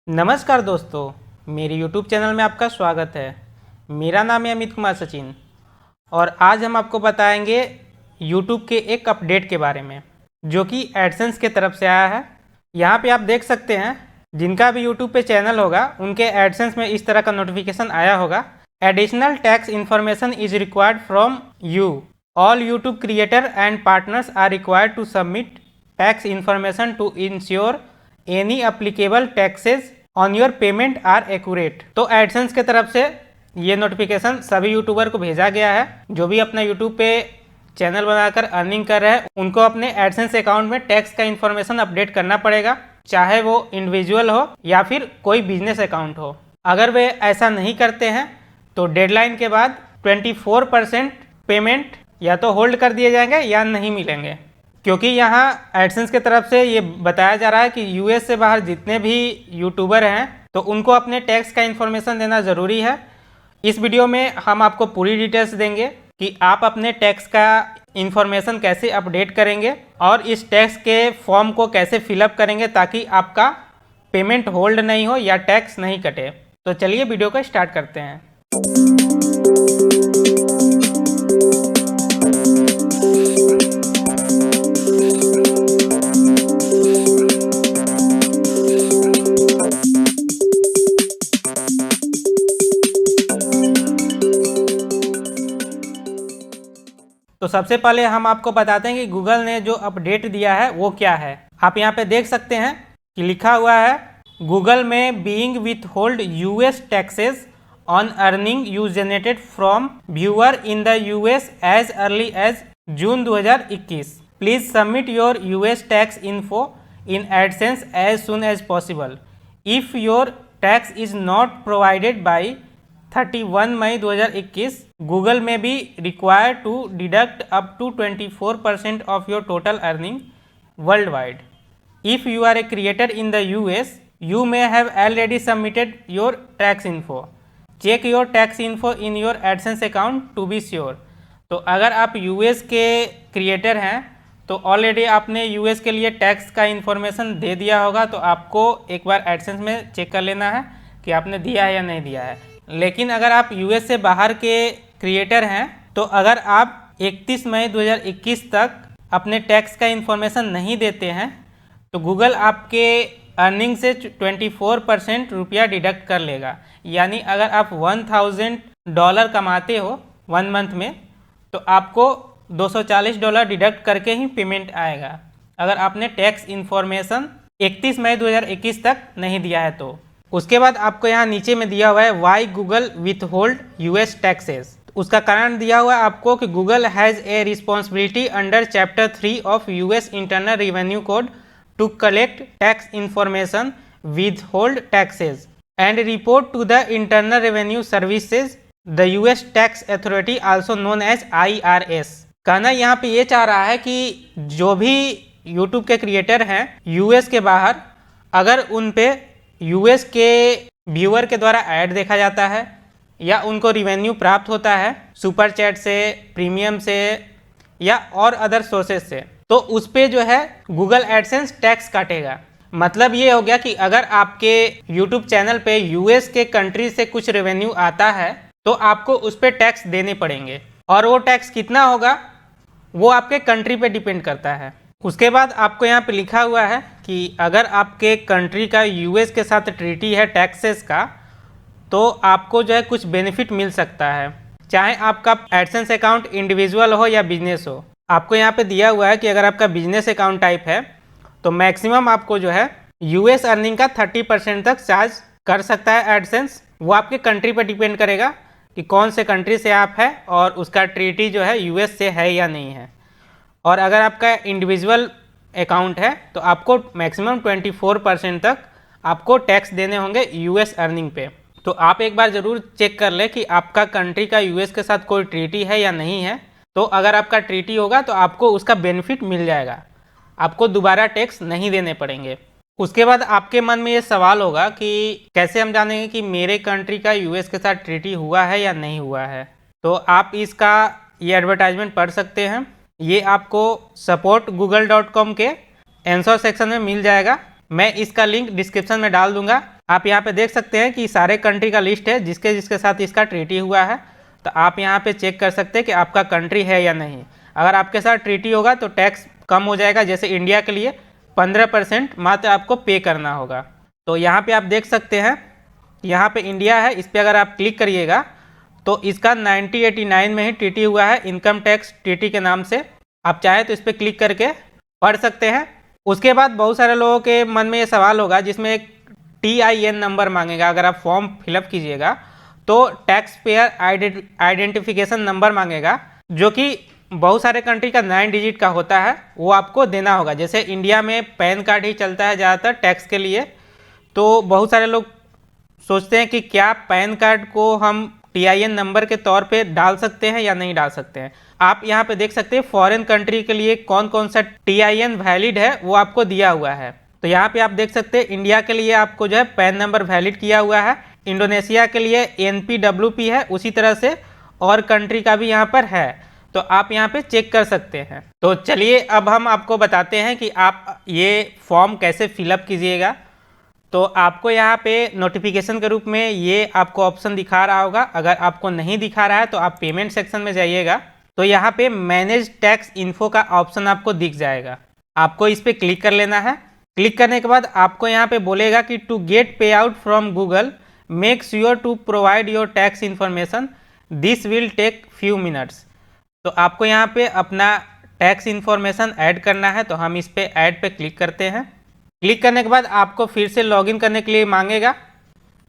नमस्कार दोस्तों, मेरे YouTube चैनल में आपका स्वागत है। मेरा नाम है अमित कुमार सचिन और आज हम आपको बताएंगे YouTube के एक अपडेट के बारे में जो कि एडसेंस के तरफ से आया है। यहाँ पे आप देख सकते हैं, जिनका भी YouTube पे चैनल होगा उनके एडसेंस में इस तरह का नोटिफिकेशन आया होगा। Additional tax information is required from you. All YouTube creator and partners are required to submit tax information to ensure any applicable taxes on your payment are accurate. तो AdSense के तरफ से ये नोटिफिकेशन सभी YouTuber को भेजा गया है। जो भी अपना यूट्यूब पे चैनल बनाकर अर्निंग कर रहे हैं उनको अपने एडसेंस अकाउंट में टैक्स का इन्फॉर्मेशन अपडेट करना पड़ेगा, चाहे वो इंडिविजुअल हो या फिर कोई बिजनेस अकाउंट हो। अगर वे ऐसा नहीं करते हैं तो डेडलाइन के बाद 24% पेमेंट या तो होल्ड कर दिए जाएंगे या नहीं मिलेंगे। क्योंकि यहाँ एडसेंस की तरफ से ये बताया जा रहा है कि यूएस से बाहर जितने भी यूट्यूबर हैं तो उनको अपने टैक्स का इन्फॉर्मेशन देना ज़रूरी है। इस वीडियो में हम आपको पूरी डिटेल्स देंगे कि आप अपने टैक्स का इन्फॉर्मेशन कैसे अपडेट करेंगे और इस टैक्स के फॉर्म को कैसे फिलअप करेंगे ताकि आपका पेमेंट होल्ड नहीं हो या टैक्स नहीं कटे। तो चलिए वीडियो को स्टार्ट करते हैं। तो सबसे पहले हम आपको बताते हैं कि गूगल ने जो अपडेट दिया है वो क्या है। आप यहाँ पे देख सकते हैं कि लिखा हुआ है, Google may being with hold US taxes on earning you generated from viewer in the US as early as June 2021। Please submit your US tax info in AdSense as soon as possible. If your tax is not provided by 31 May 2021, Google may be required to deduct up to 24% of your total earning worldwide. If you are a creator in the US, you may have already submitted your tax info. Check your tax info in your AdSense account to be sure. तो अगर आप US के creator हैं तो already आपने US के लिए tax का इन्फॉर्मेशन दे दिया होगा, तो आपको एक बार एडसेंस में चेक कर लेना है कि आपने दिया है या नहीं दिया है। लेकिन अगर आप यूएस से बाहर के क्रिएटर हैं तो अगर आप 31 मई 2021 तक अपने टैक्स का इन्फॉर्मेशन नहीं देते हैं तो गूगल आपके अर्निंग से 24% रुपया डिडक्ट कर लेगा। यानी अगर आप $1000 कमाते हो 1 मंथ में तो आपको $240 डिडक्ट करके ही पेमेंट आएगा, अगर आपने टैक्स इन्फॉर्मेशन 31 मई 2021 तक नहीं दिया है तो। उसके बाद आपको यहाँ नीचे में दिया हुआ है why Google with hold US taxes. उसका कारण दिया हुआ है आपको कि Google has a responsibility under chapter 3 of US internal revenue code to collect tax information withhold taxes and report to the internal revenue services the US tax authority also known as IRS। कहना यहाँ पे ये चाह रहा है कि जो भी यूट्यूब के क्रिएटर हैं यूएस के बाहर, अगर उन पे यूएस के व्यूअर के द्वारा ऐड देखा जाता है या उनको रिवेन्यू प्राप्त होता है सुपर चैट से, प्रीमियम से या और अदर सोर्सेज से, तो उस पे जो है गूगल एडसेंस टैक्स काटेगा। मतलब ये हो गया कि अगर आपके यूट्यूब चैनल पे यूएस के कंट्री से कुछ रेवेन्यू आता है तो आपको उस पर टैक्स देने पड़ेंगे, और वो टैक्स कितना होगा वो आपके कंट्री पे डिपेंड करता है। उसके बाद आपको यहाँ पे लिखा हुआ है कि अगर आपके कंट्री का यूएस के साथ ट्रीटी है टैक्सेस का तो आपको जो है कुछ बेनिफिट मिल सकता है, चाहे आपका एडसेंस अकाउंट इंडिविजुअल हो या बिजनेस हो। आपको यहाँ पे दिया हुआ है कि अगर आपका बिजनेस अकाउंट टाइप है तो मैक्सिमम आपको जो है यूएस अर्निंग का 30% तक चार्ज कर सकता है एडसेंस। वो आपके कंट्री पर डिपेंड करेगा कि कौन से कंट्री से आप है और उसका ट्रीटी जो है यूएस से है या नहीं है। और अगर आपका इंडिविजुअल अकाउंट है तो आपको मैक्सिमम 24% तक आपको टैक्स देने होंगे यूएस अर्निंग पे। तो आप एक बार ज़रूर चेक कर ले कि आपका कंट्री का यूएस के साथ कोई ट्रीटी है या नहीं है। तो अगर आपका ट्रीटी होगा तो आपको उसका बेनिफिट मिल जाएगा, आपको दोबारा टैक्स नहीं देने पड़ेंगे। उसके बाद आपके मन में ये सवाल होगा कि कैसे हम जानेंगे कि मेरे कंट्री का यूएस के साथ ट्रीटी हुआ है या नहीं हुआ है। तो आप इसका ये एडवर्टाइजमेंट पढ़ सकते हैं। ये आपको supportgoogle.com के आंसर सेक्शन में मिल जाएगा। मैं इसका लिंक डिस्क्रिप्शन में डाल दूंगा, आप यहाँ पे देख सकते हैं कि सारे कंट्री का लिस्ट है जिसके जिसके साथ इसका ट्रीटी हुआ है। तो आप यहाँ पे चेक कर सकते हैं कि आपका कंट्री है या नहीं। अगर आपके साथ ट्रीटी होगा तो टैक्स कम हो जाएगा। जैसे इंडिया के लिए 15% मात्र आपको पे करना होगा। तो यहाँ पे आप देख सकते हैं, यहाँ पे इंडिया है, इस पर अगर आप क्लिक करिएगा तो इसका 1989 में ही ट्रीटी हुआ है इनकम टैक्स ट्रीटी के नाम से। आप चाहे तो इस पर क्लिक करके पढ़ सकते हैं। उसके बाद बहुत सारे लोगों के मन में ये सवाल होगा जिसमें एक TIN नंबर मांगेगा। अगर आप फॉर्म फिलअप कीजिएगा तो टैक्स पेयर आइडेंटिफिकेशन नंबर मांगेगा, जो कि बहुत सारे कंट्री का 9 डिजिट का होता है, वो आपको देना होगा। जैसे इंडिया में पैन कार्ड ही चलता है ज़्यादातर टैक्स के लिए। तो बहुत सारे लोग सोचते हैं कि क्या पैन कार्ड को हम TIN नंबर के तौर पे डाल सकते हैं या नहीं डाल सकते हैं। आप यहाँ पे देख सकते हैं फॉरेन कंट्री के लिए कौन कौन सा TIN वैलिड है वो आपको दिया हुआ है। तो यहाँ पे आप देख सकते हैं इंडिया के लिए आपको जो है पैन नंबर वैलिड किया हुआ है। इंडोनेशिया के लिए NPWP है, उसी तरह से और कंट्री का भी यहाँ पर है। तो आप यहाँ पे चेक कर सकते हैं। तो चलिए अब हम आपको बताते हैं कि आप ये फॉर्म कैसे फिलअप कीजिएगा। तो आपको यहाँ पे नोटिफिकेशन के रूप में ये आपको ऑप्शन दिखा रहा होगा। अगर आपको नहीं दिखा रहा है तो आप पेमेंट सेक्शन में जाइएगा, तो यहाँ पे मैनेज टैक्स इन्फो का ऑप्शन आपको दिख जाएगा। आपको इस पर क्लिक कर लेना है। क्लिक करने के बाद आपको यहाँ पे बोलेगा कि to get pay out from Google make sure to provide your tax information, this will take few minutes. तो आपको यहाँ पे अपना टैक्स इन्फॉर्मेशन ऐड करना है। तो हम इस पर ऐड पे क्लिक करते हैं। क्लिक करने के बाद आपको फिर से लॉगिन करने के लिए मांगेगा,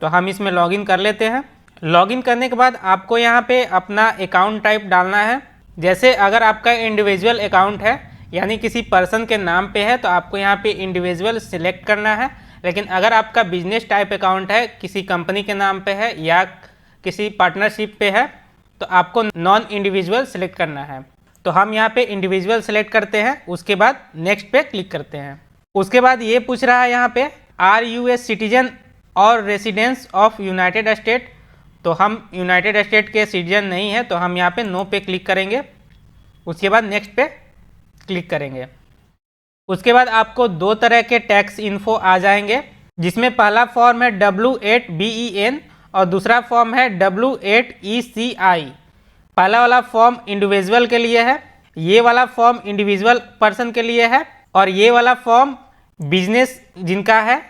तो हम इसमें लॉगिन कर लेते हैं। लॉगिन करने के बाद आपको यहाँ पे अपना अकाउंट टाइप डालना है। जैसे अगर आपका इंडिविजुअल अकाउंट है यानी किसी पर्सन के नाम पे है तो आपको यहाँ पे इंडिविजुअल सिलेक्ट करना है। लेकिन अगर आपका बिजनेस टाइप अकाउंट है, किसी कंपनी के नाम पे है या किसी पार्टनरशिप पे है, तो आपको नॉन इंडिविजुअल सिलेक्ट करना है। तो हम यहाँ पे इंडिविजुअल सिलेक्ट करते हैं। उसके बाद नेक्स्ट पे क्लिक करते हैं। उसके बाद ये पूछ रहा है यहाँ पे आर यू ए सिटीजन और रेसिडेंस ऑफ यूनाइटेड स्टेट। तो हम यूनाइटेड स्टेट के सिटीजन नहीं है, तो हम यहाँ पे नो पे क्लिक करेंगे। उसके बाद नेक्स्ट पे क्लिक करेंगे। उसके बाद आपको दो तरह के टैक्स इन्फो आ जाएंगे, जिसमें पहला फॉर्म है W8BEN और दूसरा फॉर्म है W8ECI। पहला वाला फॉर्म इंडिविजुअल के लिए है, ये वाला फॉर्म इंडिविजुअल पर्सन के लिए है और ये वाला फॉर्म बिजनेस जिनका है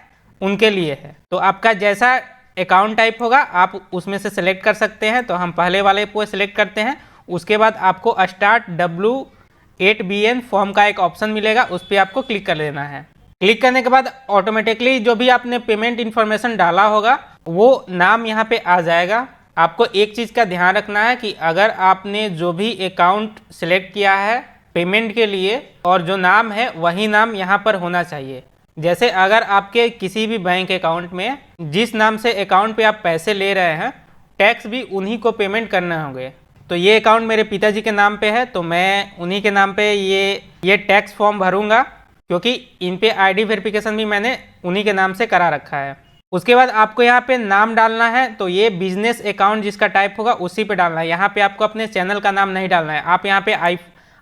उनके लिए है। तो आपका जैसा अकाउंट टाइप होगा आप उसमें से सिलेक्ट कर सकते हैं। तो हम पहले वाले को सिलेक्ट करते हैं। उसके बाद आपको स्टार्ट W8BN फॉर्म का एक ऑप्शन मिलेगा, उस पर आपको क्लिक कर लेना है। क्लिक करने के बाद ऑटोमेटिकली जो भी आपने पेमेंट इन्फॉर्मेशन डाला होगा वो नाम यहाँ पे आ जाएगा। आपको एक चीज़ का ध्यान रखना है कि अगर आपने जो भी अकाउंट सिलेक्ट किया है पेमेंट के लिए और जो नाम है वही नाम यहाँ पर होना चाहिए। जैसे अगर आपके किसी भी बैंक अकाउंट में जिस नाम से अकाउंट पे आप पैसे ले रहे हैं टैक्स भी उन्हीं को पेमेंट करने होंगे। तो ये अकाउंट मेरे पिताजी के नाम पे है, तो मैं उन्हीं के नाम पे ये टैक्स फॉर्म भरूंगा, क्योंकि इन पे ID वेरिफिकेशन भी मैंने उन्हीं के नाम से करा रखा है। उसके बाद आपको यहाँ पे नाम डालना है। तो ये बिजनेस अकाउंट जिसका टाइप होगा उसी पे डालना है। यहाँ पे आपको अपने चैनल का नाम नहीं डालना है। आप यहाँ पे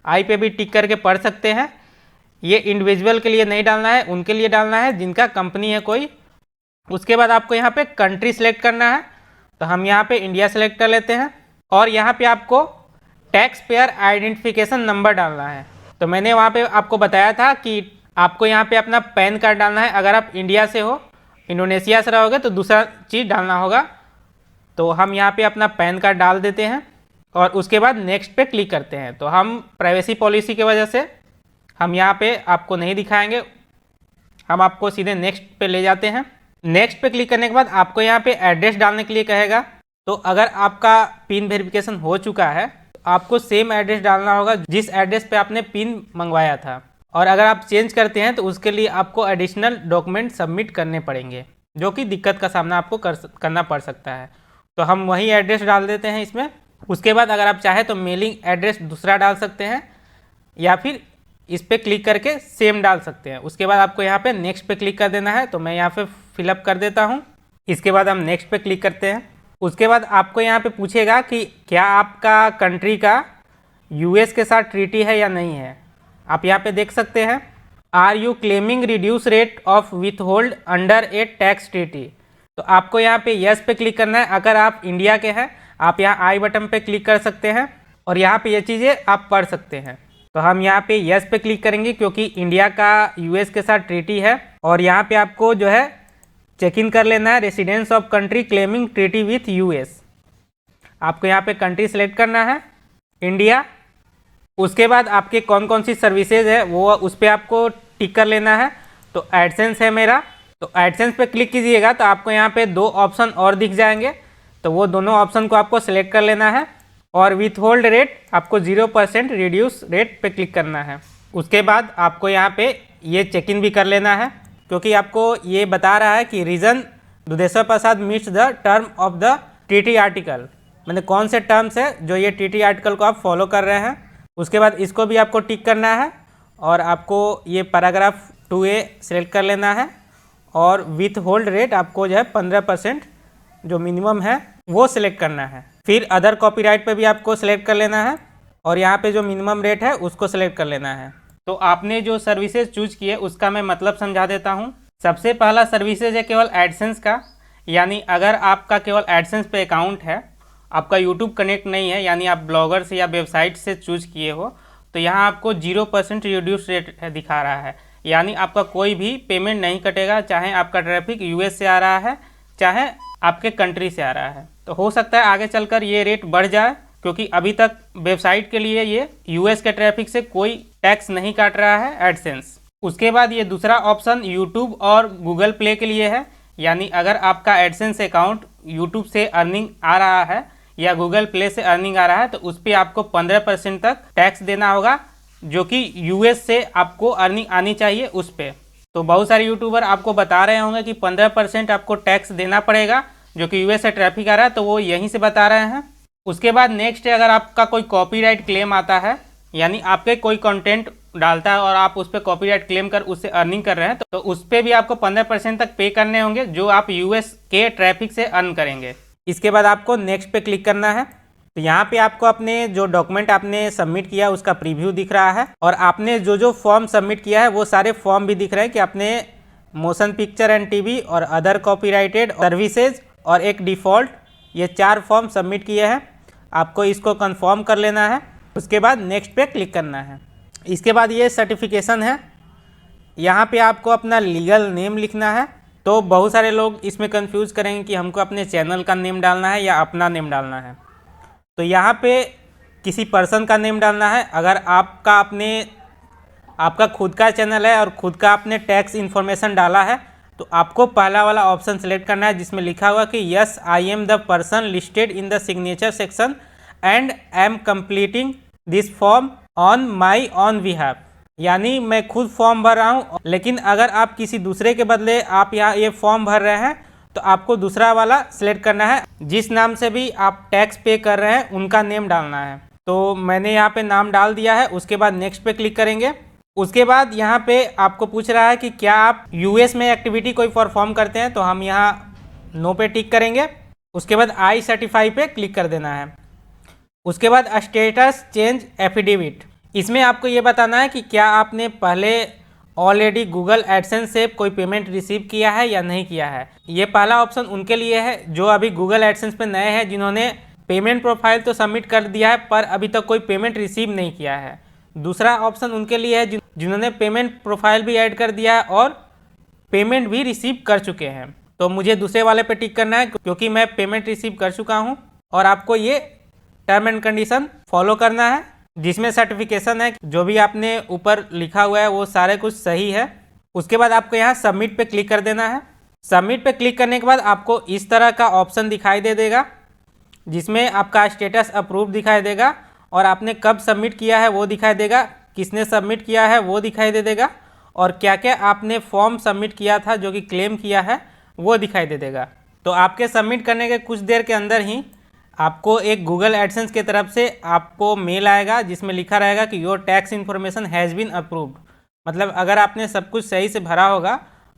आई पे भी टिक करके पढ़ सकते हैं। ये इंडिविजुअल के लिए नहीं डालना है, उनके लिए डालना है जिनका कंपनी है कोई। उसके बाद आपको यहाँ पे कंट्री सेलेक्ट करना है। तो हम यहाँ पे इंडिया सेलेक्ट कर लेते हैं और यहाँ पे आपको टैक्स पेयर आइडेंटिफिकेशन नंबर डालना है। तो मैंने वहाँ पे आपको बताया था कि आपको यहाँ पे अपना पैन कार्ड डालना है। अगर आप इंडिया से हो, इंडोनेशिया से रहोगे तो दूसरा चीज़ डालना होगा। तो हम यहाँ पे अपना पैन कार्ड डाल देते हैं और उसके बाद नेक्स्ट पे क्लिक करते हैं। तो हम प्राइवेसी पॉलिसी की वजह से हम यहाँ पे आपको नहीं दिखाएंगे, हम आपको सीधे नेक्स्ट पे ले जाते हैं। नेक्स्ट पे क्लिक करने के बाद आपको यहाँ पे एड्रेस डालने के लिए कहेगा। तो अगर आपका पिन वेरिफिकेशन हो चुका है तो आपको सेम एड्रेस डालना होगा जिस एड्रेस पे आपने पिन मंगवाया था। और अगर आप चेंज करते हैं तो उसके लिए आपको एडिशनल डॉक्यूमेंट सबमिट करने पड़ेंगे, जो कि दिक्कत का सामना आपको करना पड़ सकता है। तो हम वही एड्रेस डाल देते हैं इसमें। उसके बाद अगर आप चाहें तो मेलिंग एड्रेस दूसरा डाल सकते हैं या फिर इस पर क्लिक करके सेम डाल सकते हैं। उसके बाद आपको यहाँ पे नेक्स्ट पे क्लिक कर देना है। तो मैं यहाँ पे फिलअप कर देता हूँ। इसके बाद हम नेक्स्ट पे क्लिक करते हैं। उसके बाद आपको यहाँ पे पूछेगा कि क्या आपका कंट्री का US के साथ ट्रीटी है या नहीं है। आप यहाँ पे देख सकते हैं are you claiming reduce rate of withhold under a tax treaty. तो आपको यहाँ पे यस पे क्लिक करना है। अगर आप इंडिया के हैं आप यहाँ आई बटन पे क्लिक कर सकते हैं और यहाँ पे ये चीज़ें आप पढ़ सकते हैं। तो हम यहाँ पे यस पे क्लिक करेंगे क्योंकि इंडिया का यूएस के साथ ट्रीटी है और यहाँ पे आपको जो है चेक इन कर लेना है residence of country claiming treaty with US. आपको यहाँ पे कंट्री सेलेक्ट करना है इंडिया। उसके बाद आपके कौन कौन सी सर्विसेज है वो उस पर आपको टिक कर लेना है। तो एडसेंस है मेरा, तो एडसेंस पे क्लिक कीजिएगा तो आपको यहाँ पे 2 ऑप्शन और दिख जाएंगे। तो वो दोनों ऑप्शन को आपको सेलेक्ट कर लेना है और विथ होल्ड रेट आपको 0% रिड्यूस रेट पे क्लिक करना है। उसके बाद आपको यहाँ पे ये चेक इन भी कर लेना है क्योंकि आपको ये बता रहा है कि reason Dudheshwar Prasad meets the term of the TT article, मतलब कौन से टर्म्स है जो ये टीटी आर्टिकल को आप फॉलो कर रहे हैं। उसके बाद इसको भी आपको टिक करना है और आपको ये पैराग्राफ 2A सेलेक्ट कर लेना है और विथ होल्ड रेट आपको जो है 15% जो मिनिमम है वो सिलेक्ट करना है। फिर अदर कॉपीराइट पे भी आपको सेलेक्ट कर लेना है और यहाँ पे जो मिनिमम रेट है उसको सेलेक्ट कर लेना है। तो आपने जो सर्विसेज चूज किए उसका मैं मतलब समझा देता हूँ। सबसे पहला सर्विसेज है केवल एडसेंस का, यानी अगर आपका केवल एडसेंस पे अकाउंट है, आपका यूट्यूब कनेक्ट नहीं है, यानी आप ब्लॉगर से या वेबसाइट से चूज किए हो, तो यहाँ आपको 0% रिड्यूस रेट दिखा रहा है, यानी आपका कोई भी पेमेंट नहीं कटेगा, चाहे आपका ट्रैफिक यूएस से आ रहा है चाहे आपके कंट्री से आ रहा है। तो हो सकता है आगे चलकर ये रेट बढ़ जाए क्योंकि अभी तक वेबसाइट के लिए ये यूएस के ट्रैफिक से कोई टैक्स नहीं काट रहा है एडसेंस। उसके बाद ये दूसरा ऑप्शन यूट्यूब और गूगल प्ले के लिए है, यानी अगर आपका एडसेंस अकाउंट यूट्यूब से अर्निंग आ रहा है या गूगल प्ले से अर्निंग आ रहा है तो उस पर आपको 15% तक टैक्स देना होगा, जो कि यूएस से आपको अर्निंग आनी चाहिए उस पर। तो बहुत सारे यूट्यूबर आपको बता रहे होंगे कि 15% आपको टैक्स देना पड़ेगा जो कि यूएस से ट्रैफिक आ रहा है, तो वो यहीं से बता रहे हैं। उसके बाद नेक्स्ट है, अगर आपका कोई कॉपीराइट क्लेम आता है, यानी आपके कोई कंटेंट डालता है और आप उस पर कॉपीराइट क्लेम कर उससे अर्निंग कर रहे हैं, तो उस पर भी आपको 15% तक पे करने होंगे जो आप यूएस के ट्रैफिक से अर्न करेंगे। इसके बाद आपको नेक्स्ट पे क्लिक करना है। तो यहाँ पे आपको अपने जो डॉक्यूमेंट आपने सबमिट किया उसका प्रीव्यू दिख रहा है और आपने जो जो फॉर्म सबमिट किया है वो सारे फॉर्म भी दिख रहे हैं कि आपने मोशन पिक्चर एंड टीवी और अदर कॉपीराइटेड सर्विसेज और एक डिफ़ॉल्ट, ये 4 फॉर्म सबमिट किए हैं। आपको इसको कंफर्म कर लेना है। उसके बाद नेक्स्ट पे क्लिक करना है। इसके बाद ये सर्टिफिकेशन है, यहाँ पे आपको अपना लीगल नेम लिखना है। तो बहुत सारे लोग इसमें कंफ्यूज करेंगे कि हमको अपने चैनल का नेम डालना है या अपना नेम डालना है। तो यहाँ पे किसी पर्सन का नेम डालना है। अगर आपका खुद का चैनल है और खुद का आपने टैक्स इन्फॉर्मेशन डाला है तो आपको पहला वाला ऑप्शन सेलेक्ट करना है जिसमें लिखा हुआ कि yes I am the person listed in the signature section and am completing this form on my own behalf, यानी मैं खुद फॉर्म भर रहा हूँ। लेकिन अगर आप किसी दूसरे के बदले आप यहाँ ये फॉर्म भर रहे हैं तो आपको दूसरा वाला सिलेक्ट करना है। जिस नाम से भी आप टैक्स पे कर रहे हैं उनका नेम डालना है। तो मैंने यहाँ पे नाम डाल दिया है। उसके बाद नेक्स्ट पे क्लिक करेंगे। उसके बाद यहाँ पे आपको पूछ रहा है कि क्या आप यूएस में एक्टिविटी कोई परफॉर्म करते हैं, तो हम यहाँ नो पे टिक करेंगे। उसके बाद आई सर्टिफाई पे क्लिक कर देना है। उसके बाद स्टेटस चेंज एफिडेविट, इसमें आपको ये बताना है कि क्या आपने पहले ऑलरेडी गूगल एडसेंस से कोई पेमेंट रिसीव किया है या नहीं किया है। ये पहला ऑप्शन उनके लिए है जो अभी गूगल एडसेंस पे नए हैं, जिन्होंने पेमेंट प्रोफाइल तो सबमिट कर दिया है पर अभी तक कोई पेमेंट रिसीव नहीं किया है। दूसरा ऑप्शन उनके लिए है जिन्होंने पेमेंट प्रोफाइल भी ऐड कर दिया है और पेमेंट भी रिसीव कर चुके हैं। तो मुझे दूसरे वाले पे टिक करना है क्योंकि मैं पेमेंट रिसीव कर चुका हूँ और आपको ये टर्म एंड कंडीशन फॉलो करना है जिसमें सर्टिफिकेशन है, जो भी आपने ऊपर लिखा हुआ है वो सारे कुछ सही है। उसके बाद आपको यहाँ सबमिट पे क्लिक कर देना है। सबमिट पे क्लिक करने के बाद आपको इस तरह का ऑप्शन दिखाई दे देगा जिसमें आपका स्टेटस अप्रूव दिखाई देगा और आपने कब सबमिट किया है वो दिखाई देगा, किसने सबमिट किया है वो दिखाई दे देगा और क्या क्या आपने फॉर्म सबमिट किया था जो कि क्लेम किया है वो दिखाई दे देगा। तो आपके सबमिट करने के कुछ देर के अंदर ही आपको एक गूगल एडसेंस की तरफ से आपको मेल आएगा जिसमें लिखा रहेगा कि your tax information has been approved. मतलब अगर आपने सब कुछ सही से भरा होगा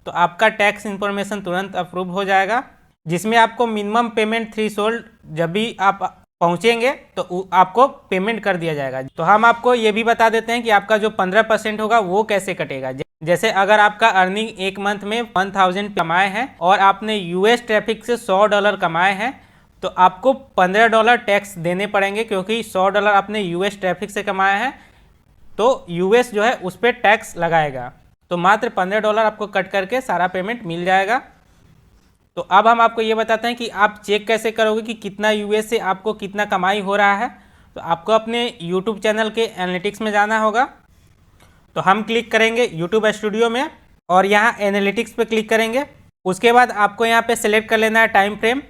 तो आपका टैक्स इन्फॉर्मेशन तुरंत अप्रूव हो जाएगा, जिसमें आपको मिनिमम पेमेंट थ्रेशोल्ड जब भी आप पहुंचेंगे तो आपको पेमेंट कर दिया जाएगा। तो हम आपको ये भी बता देते हैं कि आपका जो 15% होगा वो कैसे कटेगा। जैसे अगर आपका अर्निंग एक मंथ में 1000 कमाए हैं और आपने यूएस ट्रैफिक से $100 कमाए हैं, तो आपको $15 टैक्स देने पड़ेंगे, क्योंकि $100 आपने यूएस ट्रैफिक से कमाया है तो यूएस जो है उस पर टैक्स लगाएगा। तो मात्र $15 आपको कट करके सारा पेमेंट मिल जाएगा। तो अब हम आपको ये बताते हैं कि आप चेक कैसे करोगे कि कितना यूएस से आपको कितना कमाई हो रहा है। तो आपको अपने यूट्यूब चैनल के एनालिटिक्स में जाना होगा। तो हम क्लिक करेंगे यूट्यूब स्टूडियो में और यहाँ एनालिटिक्स पे क्लिक करेंगे। उसके बाद आपको यहाँ पे सेलेक्ट कर लेना है टाइम फ्रेम।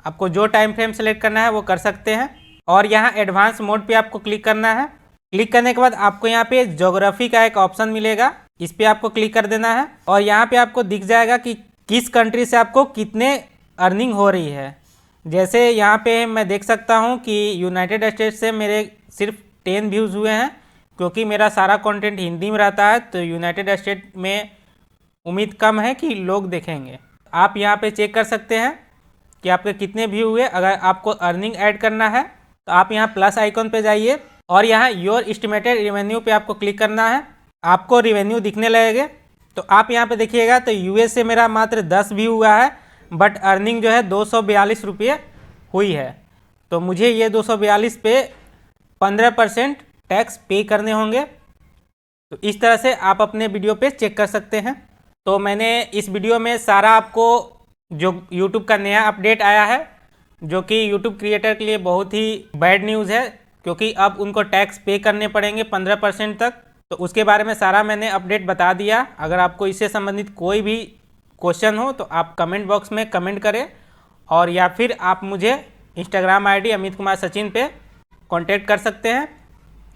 आपको जो टाइम फ्रेम सेलेक्ट करना है वो कर सकते हैं। और यहाँ एडवांस मोड पे आपको क्लिक करना है। क्लिक करने के बाद आपको यहाँ पे ज्योग्राफी का एक ऑप्शन मिलेगा, इस पर आपको क्लिक कर देना है और यहाँ पे आपको दिख जाएगा कि किस कंट्री से आपको कितने अर्निंग हो रही है। जैसे यहाँ पे मैं देख सकता हूँ कि यूनाइटेड स्टेट्स से मेरे सिर्फ 10 व्यूज़ हुए हैं, क्योंकि मेरा सारा कंटेंट हिंदी में रहता है। तो यूनाइटेड स्टेट में उम्मीद कम है कि लोग देखेंगे। आप यहाँ पे चेक कर सकते हैं कि आपके कितने व्यू हुए। अगर आपको अर्निंग ऐड करना है तो आप यहाँ प्लस आइकन पे जाइए और यहाँ योर एस्टिमेटेड रेवेन्यू पे आपको क्लिक करना है। आपको रेवेन्यू दिखने लगेगा। तो आप यहाँ पे देखिएगा तो यूएस से मेरा मात्र 10 व्यू हुआ है, बट अर्निंग जो है 242 रुपये हुई है। तो मुझे ये 242 पे 15% टैक्स पे करने होंगे। तो इस तरह से आप अपने वीडियो पे चेक कर सकते हैं। तो मैंने इस वीडियो में सारा आपको जो YouTube का नया अपडेट आया है, जो कि YouTube क्रिएटर के लिए बहुत ही बैड न्यूज़ है, क्योंकि अब उनको टैक्स पे करने पड़ेंगे 15% तक। तो उसके बारे में सारा मैंने अपडेट बता दिया। अगर आपको इससे संबंधित कोई भी क्वेश्चन हो तो आप कमेंट बॉक्स में कमेंट करें, और या फिर आप मुझे इंस्टाग्राम आईडी अमित कुमार सचिन पे कांटेक्ट कर सकते हैं।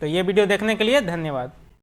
तो ये वीडियो देखने के लिए धन्यवाद।